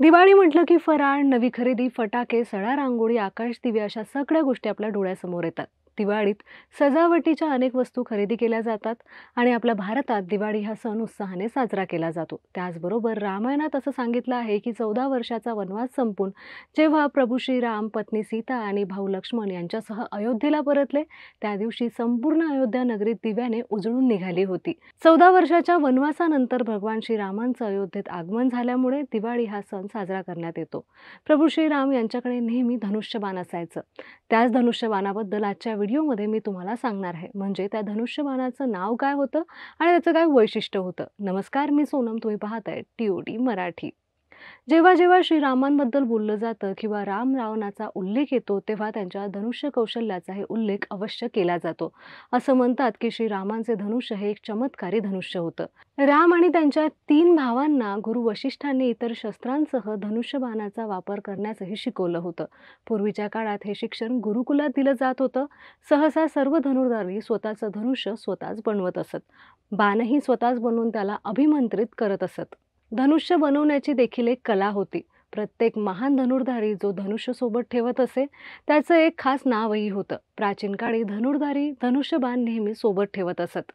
दिवाळी म्हटलं की फराळ, नवी खरेदी, फटाके, सडा रांगोळी, आकाश दिवे अशा सगळ्या गोष्टी आपल्या डोळ्यासमोर येतात. दिवाळीत सजावटीच्या अनेक वस्तू खरेदी केल्या जातात आणि आपल्या भारतात दिवाळी हा सण उत्साहाने साजरा केला जातो. त्याचबरोबर रामायणात असं सांगितलं आहे की 14 वर्षाचा वनवास संपून जेव्हा प्रभू श्रीराम, पत्नी सीता आणि भाऊ लक्ष्मण यांच्यासह अयोध्येला परतले, त्या दिवशी संपूर्ण अयोध्या नगरी दिव्याने उजळून निघाली होती. 14 वर्षाच्या वनवासानंतर भगवान श्रीरामांचं अयोध्येत आगमन झाल्यामुळे दिवाळी हा सण साजरा करण्यात येतो. प्रभू श्रीराम यांच्याकडे नेहमी धनुष्यबाण असायचं. त्याच धनुष्यबाणाबद्दल आजच्या व्हिडिओमध्ये मी तुम्हाला सांगणार आहे. म्हणजे त्या धनुष्यबाणाचं नाव काय होतं आणि त्याचं काय वैशिष्ट्य होतं. नमस्कार, मी सोनम. तुम्ही पाहताय TOD मराठी. जेव्हा जेव्हा श्रीरामांबद्दल बोललं जातं किंवा राम रावणाचा उल्लेख येतो, तेव्हा त्यांच्या धनुष्य कौशल्याचाही उल्लेख अवश्य केला जातो. असं म्हणतात की श्रीरामांचे धनुष्य हे एक चमत्कारी धनुष्य होतं. राम आणि त्यांच्या 3 भावांना गुरु वशिष्ठांनी इतर शस्त्रांसह धनुष्यबाणाचा वापर करण्यासही शिकवलं होतं. पूर्वीच्या काळात हे शिक्षण गुरुकुलात दिलं जात होतं. सहसा सर्व धनुर्धारी स्वतःचं धनुष्य स्वतःच बनवत असत. बाणही स्वतःच बनवून त्याला अभिमंत्रित करत असत. धनुष्य बनवण्याची देखील एक कला होती. प्रत्येक महान धनुर्धारी जो धनुष्य सोबत ठेवत असे, त्याचं एक खास नावही होतं. प्राचीन काळी धनुर्धारी धनुष्यबाण नेहमी सोबत ठेवत असत.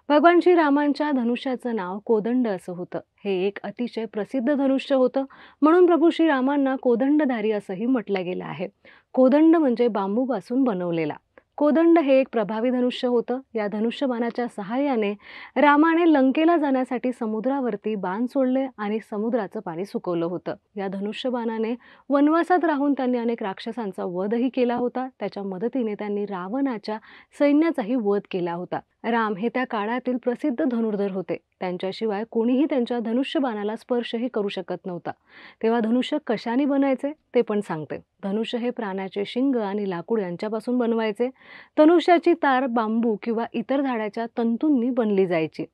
भगवान श्रीरामांच्या धनुष्याचं नाव कोदंड असं होतं. हे एक अतिशय प्रसिद्ध धनुष्य होतं, म्हणून प्रभू श्रीरामांना कोदंडधारी असंही म्हटलं गेलं आहे. कोदंड म्हणजे बांबूपासून बनवलेला. कोदंड हे एक प्रभावी धनुष्य होतं. या धनुष्यबाणाच्या सहाय्याने रामाने लंकेला जाण्यासाठी समुद्रावरती बाण सोडले आणि समुद्राचं पाणी सुकवलं होतं. या धनुष्यबाणाने वनवासात राहून त्यांनी अनेक राक्षसांचा वधही केला होता. त्याच्या मदतीने त्यांनी रावणाच्या सैन्याचाही वध केला होता. राम हे त्या काळातील प्रसिद्ध धनुर्धर होते. त्यांच्याशिवाय कोणीही त्यांच्या धनुष्यबाणाला स्पर्शही करू शकत नव्हता. तेव्हा धनुष्य कशाने बनायचे ते पण सांगते. धनुष्य हे प्राण्याचे शिंग आणि लाकूड यांच्यापासून बनवायचे. धनुष्याची तार बांबू किंवा इतर झाडाच्या तंतूंनी बनली जायची.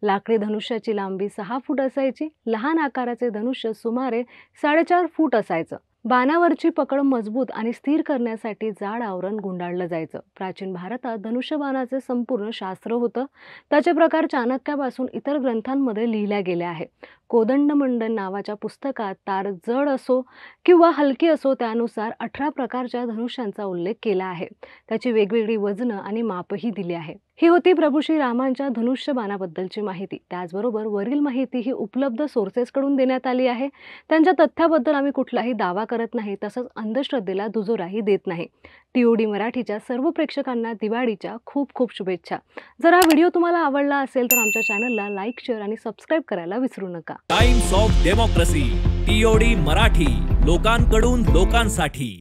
लाकडी धनुष्याची लांबी 6 फूट असायची. लहान आकाराचे धनुष्य सुमारे 4.5 फूट असायचं. बाणावरची पकड मजबूत आणि स्थिर करण्यासाठी जाड आवरण गुंडाळलं जायचं. प्राचीन भारतात धनुष्यबाणाचे संपूर्ण शास्त्र होतं. त्याचे प्रकार चाणक्यापासून इतर ग्रंथांमध्ये लिहिल्या गेल्या आहेत. कोदंडमंडन नावाच्या पुस्तकात तार जड असो किंवा हलकी असो त्यानुसार 18 प्रकारच्या धनुष्यांचा उल्लेख केला आहे. त्याची वेगवेगळी वजनं आणि मापही दिली आहे. ही होती प्रभू श्रीरामांच्या धनुष्यबाणाबद्दलची माहिती. त्याचबरोबर वरील माहिती ही उपलब्ध सोर्सेसकडून देण्यात आली आहे. त्यांच्या तथ्याबद्दल आम्ही कुठलाही दावा करत नाही, तसंच अंधश्रद्धेला दुजोराही देत नाही. TOD मराठीच्या सर्व प्रेक्षकांना दिवाळीच्या खूप खूप शुभेच्छा. जर हा व्हिडिओ तुम्हाला आवडला असेल तर आमच्या चॅनलला लाईक, शेअर आणि सबस्क्राईब करायला विसरू नका. Times of democracy TOD Marathi, लोकांकडून लोकांसाठी.